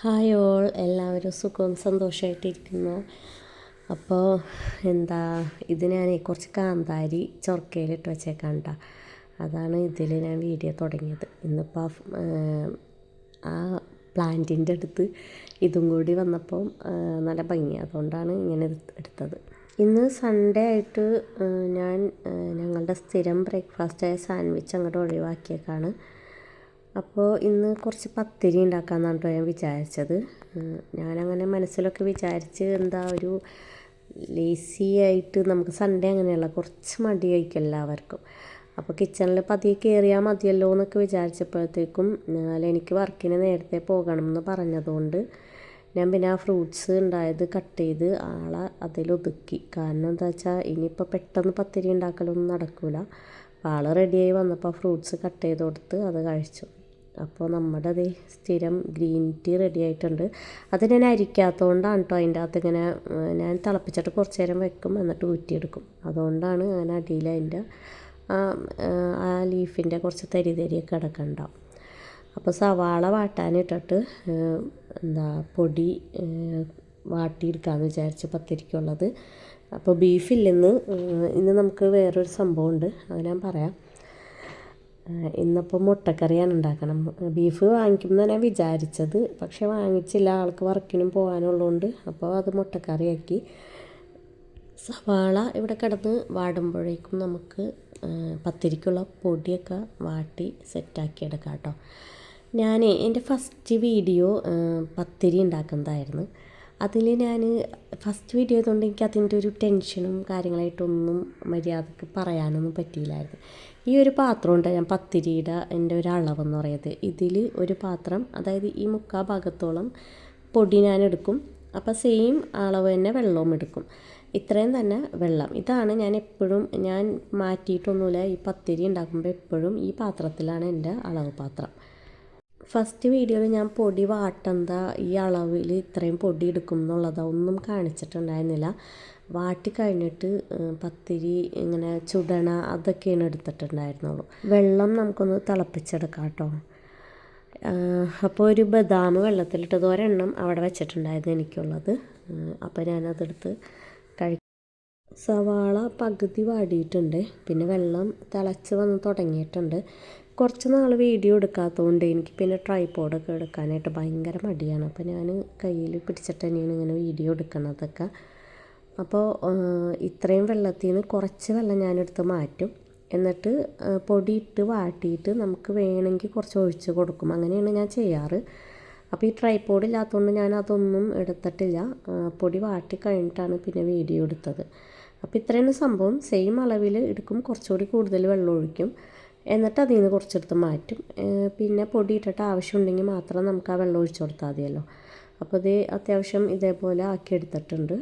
Hi all, എല്ലാവരും സുഖവും സന്തോഷമായിട്ടിരിക്കുന്നു. അപ്പോൾ ഇത് ഞാൻ കുറച്ച് കാന്താരി ചൊർക്കയിലിട്ട് വെച്ചേക്കാം കേട്ടോ. അതാണ് ഇതിൽ ഞാൻ വീഡിയോ തുടങ്ങിയത്. ഇന്നിപ്പോൾ ആ പ്ലാന്റിൻ്റെ അടുത്ത് ഇതും കൂടി വന്നപ്പോൾ നല്ല ഭംഗി, അതുകൊണ്ടാണ് ഇങ്ങനെ എടുത്തത്. ഇന്ന് സൺഡേ ആയിട്ട് ഞാൻ ഞങ്ങളുടെ സ്ഥിരം ബ്രേക്ക്ഫാസ്റ്റായ സാൻഡ്വിച്ച് അങ്ങോട്ട് ഒഴിവാക്കിയേക്കാണ്. അപ്പോൾ ഇന്ന് കുറച്ച് പത്തിരി ഉണ്ടാക്കാമെന്നാണ് കേട്ടോ ഞാൻ വിചാരിച്ചത്. ഞാനങ്ങനെ മനസ്സിലൊക്കെ വിചാരിച്ച് ഒരു ലേസി ആയിട്ട് നമുക്ക് സൺഡേ അങ്ങനെയുള്ള കുറച്ച് മടി കഴിക്കും എല്ലാവർക്കും. അപ്പോൾ കിച്ചണിൽ പതിയെ കയറിയാൽ മതിയല്ലോ എന്നൊക്കെ വിചാരിച്ചപ്പോഴത്തേക്കും എനിക്ക് വർക്കിന് നേരത്തെ പോകണമെന്ന് പറഞ്ഞതുകൊണ്ട് ഞാൻ പിന്നെ ആ ഫ്രൂട്ട്സ് ഉണ്ടായത് കട്ട് ചെയ്ത് ആളെ അതിലൊതുക്കി. കാരണം എന്താ വെച്ചാൽ ഇനിയിപ്പോൾ പെട്ടെന്ന് പത്തിരി ഉണ്ടാക്കലൊന്നും നടക്കില്ല. അപ്പോൾ ആൾ റെഡിയായി വന്നപ്പോൾ ഫ്രൂട്ട്സ് കട്ട് ചെയ്ത് കൊടുത്ത് അത് കഴിച്ചു. അപ്പോൾ നമ്മുടെ സ്ഥിരം ഗ്രീൻ ടീ റെഡി ആയിട്ടുണ്ട്. അത് ഞാൻ അരിക്കാത്തതുകൊണ്ടാണ് കേട്ടോ അതിൻ്റെ അകത്ത് ഇങ്ങനെ ഞാൻ തിളപ്പിച്ചിട്ട് കുറച്ച് നേരം വെക്കും, എന്നിട്ട് ഊറ്റിയെടുക്കും. അതുകൊണ്ടാണ് അങ്ങനെ അടിയിൽ അതിൻ്റെ ആ ലീഫിൻ്റെ കുറച്ച് തരിയൊക്കെ കിടക്കണ്ടാവും. അപ്പോൾ സവാള വാട്ടാനിട്ടിട്ട് പൊടി വാട്ടിയെടുക്കാമെന്ന് വിചാരിച്ച് പത്തിരിക്കുള്ളത്. അപ്പോൾ ബീഫില്ലെന്ന് ഇന്ന് നമുക്ക് വേറൊരു സംഭവമുണ്ട്, അത് ഞാൻ പറയാം. ഇന്നിപ്പോൾ മുട്ടക്കറിയാണ് ഉണ്ടാക്കണം. ബീഫ് വാങ്ങിക്കുമ്പോൾ ഞാൻ വിചാരിച്ചത്, പക്ഷേ വാങ്ങിച്ചില്ല, ആൾക്ക് വർക്കിനും പോകാനുള്ളതുകൊണ്ട്. അപ്പോൾ അത് മുട്ടക്കറിയാക്കി. സവാള ഇവിടെ കിടന്ന് വാടുമ്പോഴേക്കും നമുക്ക് പത്തിരിക്കുള്ള പൊടിയൊക്കെ വാട്ടി സെറ്റാക്കി എടുക്കാം കേട്ടോ. എൻ്റെ ഫസ്റ്റ് വീഡിയോ പത്തിരി ഉണ്ടാക്കുന്നതായിരുന്നു. അതിൽ ഞാൻ ഫസ്റ്റ് വീഡിയോ ആയതുകൊണ്ട് എനിക്ക് അതിൻ്റെ ഒരു ടെൻഷനും കാര്യങ്ങളായിട്ടൊന്നും മര്യാദക്ക് പറയാനൊന്നും പറ്റിയില്ലായിരുന്നു. ഈ ഒരു പാത്രം ഉണ്ട് ഞാൻ പത്തിരിയുടെ എൻ്റെ ഒരു അളവെന്ന് പറയുന്നത്. ഇതിൽ ഒരു പാത്രം, അതായത് ഈ മുക്കാൽ ഭാഗത്തോളം പൊടി ഞാൻ എടുക്കും. അപ്പോൾ സെയിം അളവ് തന്നെ വെള്ളവും എടുക്കും. ഇത്രയും തന്നെ വെള്ളം. ഇതാണ് ഞാൻ എപ്പോഴും മാറ്റിയിട്ടൊന്നുമില്ല. ഈ പത്തിരി ഉണ്ടാക്കുമ്പോൾ എപ്പോഴും ഈ പാത്രത്തിലാണ് എൻ്റെ അളവ് പാത്രം. ഫസ്റ്റ് വീഡിയോയിൽ ഞാൻ പൊടി വാട്ടണ്ട ഈ അളവിൽ ഇത്രയും പൊടി എടുക്കും എന്നുള്ളതൊന്നും കാണിച്ചിട്ടുണ്ടായിരുന്നില്ല. വാട്ടി കഴിഞ്ഞിട്ട് പത്തിരി ഇങ്ങനെ ചുടണ അതൊക്കെയാണ് എടുത്തിട്ടുണ്ടായിരുന്നുള്ളൂ. വെള്ളം നമുക്കൊന്ന് തിളപ്പിച്ചെടുക്കാം കേട്ടോ. അപ്പോൾ ഒരു ബദാം വെള്ളത്തിലിട്ടത് ഒരെണ്ണം അവിടെ വെച്ചിട്ടുണ്ടായിരുന്നു എനിക്കുള്ളത്. അപ്പോൾ ഞാനതെടുത്ത് സവാള പകുതി വാടിയിട്ടുണ്ട്. പിന്നെ വെള്ളം തിളച്ച് വന്ന് തുടങ്ങിയിട്ടുണ്ട്. കുറച്ച് നാൾ വീഡിയോ എടുക്കാത്തതുകൊണ്ട് എനിക്ക് പിന്നെ ട്രൈപോഡൊക്കെ എടുക്കാനായിട്ട് ഭയങ്കര മടിയാണ്. അപ്പോൾ ഞാൻ കയ്യിൽ പിടിച്ചിട്ട് തന്നെയാണ് ഇങ്ങനെ വീഡിയോ എടുക്കണതൊക്കെ. അപ്പോൾ ഇത്രയും വെള്ളത്തിൽ നിന്ന് കുറച്ച് വെള്ളം ഞാനെടുത്ത് മാറ്റും. എന്നിട്ട് പൊടിയിട്ട് വാട്ടിയിട്ട് നമുക്ക് വേണമെങ്കിൽ കുറച്ച് ഒഴിച്ച് കൊടുക്കും. അങ്ങനെയാണ് ഞാൻ ചെയ്യാറ്. അപ്പോൾ ഈ ട്രൈപോഡ് ഇല്ലാത്തതുകൊണ്ട് ഞാൻ അതൊന്നും എടുത്തിട്ടില്ല. പൊടി വാട്ടി കഴിഞ്ഞിട്ടാണ് പിന്നെ വീഡിയോ എടുത്തത്. അപ്പോൾ ഇത്രയാണ് സംഭവം. സെയിം അളവിൽ എടുക്കും, കുറച്ചുകൂടി കൂടുതൽ വെള്ളം ഒഴിക്കും, എന്നിട്ട് അതിൽ നിന്ന് കുറച്ചെടുത്ത് മാറ്റും. പിന്നെ പൊടി ഇട്ടിട്ട് ആവശ്യമുണ്ടെങ്കിൽ മാത്രം നമുക്ക് ആ വെള്ളം ഒഴിച്ചു കൊടുത്താൽ മതിയല്ലോ. അപ്പോൾ ഇത് അത്യാവശ്യം ഇതേപോലെ ആക്കി എടുത്തിട്ടുണ്ട്.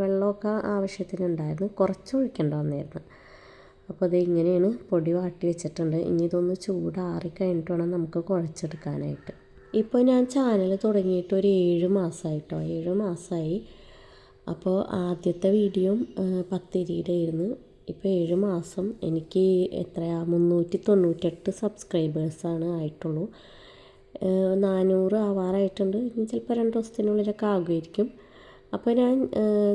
വെള്ളമൊക്കെ ആവശ്യത്തിനുണ്ടായിരുന്നു, കുറച്ച് ഒഴിക്കേണ്ട വന്നായിരുന്നു. അപ്പോൾ അത് ഇങ്ങനെയാണ് പൊടി വാട്ടി വെച്ചിട്ടുണ്ട്. ഇനി ഇതൊന്ന് ചൂടാറി കഴിഞ്ഞിട്ട് വേണം നമുക്ക് കുഴച്ചെടുക്കാനായിട്ട്. ഇപ്പോൾ ഞാൻ ചാനൽ തുടങ്ങിയിട്ട് ഒരു 7 മാസമായിട്ടോ, 7 മാസമായി. അപ്പോൾ ആദ്യത്തെ വീഡിയോ പത്തിരിയുടെ ആയിരുന്നു. ഇപ്പോൾ 7 മാസം എനിക്ക് 398 സബ്സ്ക്രൈബേഴ്സാണ് ആയിട്ടുള്ളൂ. 400 ആവാറായിട്ടുണ്ട്. ഇനി ചിലപ്പോൾ 2 ദിവസത്തിനുള്ളിലൊക്കെ ആകുമായിരിക്കും. അപ്പോൾ ഞാൻ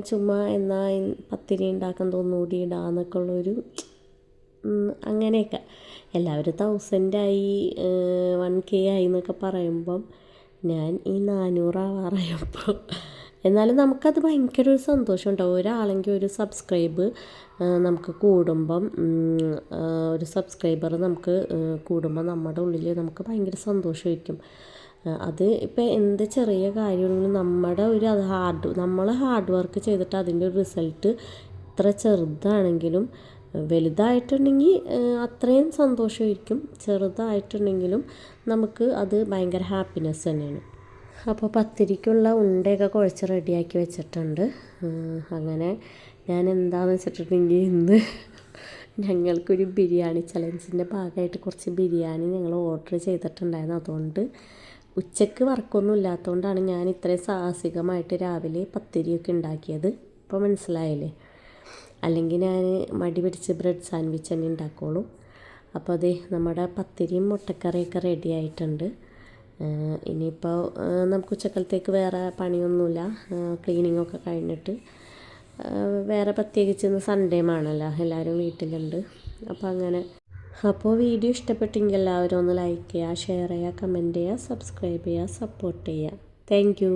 ചുമ്മാ പത്തിരി ഉണ്ടാക്കാൻ ഒന്നുകൂടി ഇടാമെന്നൊക്കെ ഉള്ളൊരു അങ്ങനെയൊക്കെ എല്ലാവരും 1000 ആയി 1K ആയി എന്നൊക്കെ പറയുമ്പം ഞാൻ ഈ 400 ആവാറായപ്പോൾ, എന്നാലും നമുക്കത് ഭയങ്കര ഒരു സന്തോഷം ഉണ്ടാവും. ഒരാളെങ്കിൽ ഒരു സബ്സ്ക്രൈബ് നമുക്ക് കൂടുമ്പം, ഒരു സബ്സ്ക്രൈബർ നമുക്ക് കൂടുമ്പോൾ നമ്മുടെ ഉള്ളിൽ നമുക്ക് ഭയങ്കര സന്തോഷമായിരിക്കും. അത് ഇപ്പോൾ എന്ത് ചെറിയ കാര്യമാണെങ്കിലും നമ്മൾ ഹാർഡ് വർക്ക് ചെയ്തിട്ട് അതിൻ്റെ ഒരു റിസൾട്ട് ഇത്ര ചെറുതാണെങ്കിലും വലുതായിട്ടുണ്ടെങ്കിൽ അത്രയും സന്തോഷമായിരിക്കും. ചെറുതായിട്ടുണ്ടെങ്കിലും നമുക്ക് അത് ഭയങ്കര ഹാപ്പിനെസ് തന്നെയാണ്. അപ്പോൾ പത്തിരിക്കുള്ള ഉണ്ടയൊക്കെ കുഴച്ച് റെഡിയാക്കി വെച്ചിട്ടുണ്ട്. അങ്ങനെ ഞാൻ എന്താണെന്ന് വെച്ചിട്ടുണ്ടെങ്കിൽ ഇന്ന് ഞങ്ങൾക്കൊരു ബിരിയാണി ചലഞ്ചിൻ്റെ ഭാഗമായിട്ട് കുറച്ച് ബിരിയാണി ഞങ്ങൾ ഓർഡർ ചെയ്തിട്ടുണ്ടായിരുന്നു. അതുകൊണ്ട് ഉച്ചയ്ക്ക് വർക്കൊന്നും ഇല്ലാത്തതുകൊണ്ടാണ് ഞാൻ ഇത്രയും സാഹസികമായിട്ട് രാവിലെ പത്തിരിയൊക്കെ ഉണ്ടാക്കിയത്. ഇപ്പോൾ മനസ്സിലായില്ലേ? അല്ലെങ്കിൽ ഞാൻ മടി പിടിച്ച് ബ്രെഡ് സാൻഡ്വിച്ച് തന്നെ ഉണ്ടാക്കുകയുള്ളൂ. അപ്പോൾ നമ്മുടെ പത്തിരിയും മുട്ടക്കറിയൊക്കെ റെഡി ആയിട്ടുണ്ട്. ഇനിയിപ്പോൾ നമുക്ക് ഉച്ചക്കലത്തേക്ക് വേറെ പണിയൊന്നുമില്ല. ക്ലീനിങ്ങൊക്കെ കഴിഞ്ഞിട്ട് വേറെ പ്രത്യേകിച്ച് ഇന്ന് സൺഡേ ആണല്ലോ, എല്ലാവരും വീട്ടിലുണ്ട്. അപ്പോൾ അങ്ങനെ. അപ്പോൾ വീഡിയോ ഇഷ്ടപ്പെട്ടെങ്കിൽ എല്ലാവരും ഒന്ന് ലൈക്ക് ചെയ്യുക, ഷെയർ ചെയ്യുക, കമൻറ്റ് ചെയ്യുക, സബ്സ്ക്രൈബ് ചെയ്യുക, സപ്പോർട്ട് ചെയ്യുക. Thank you.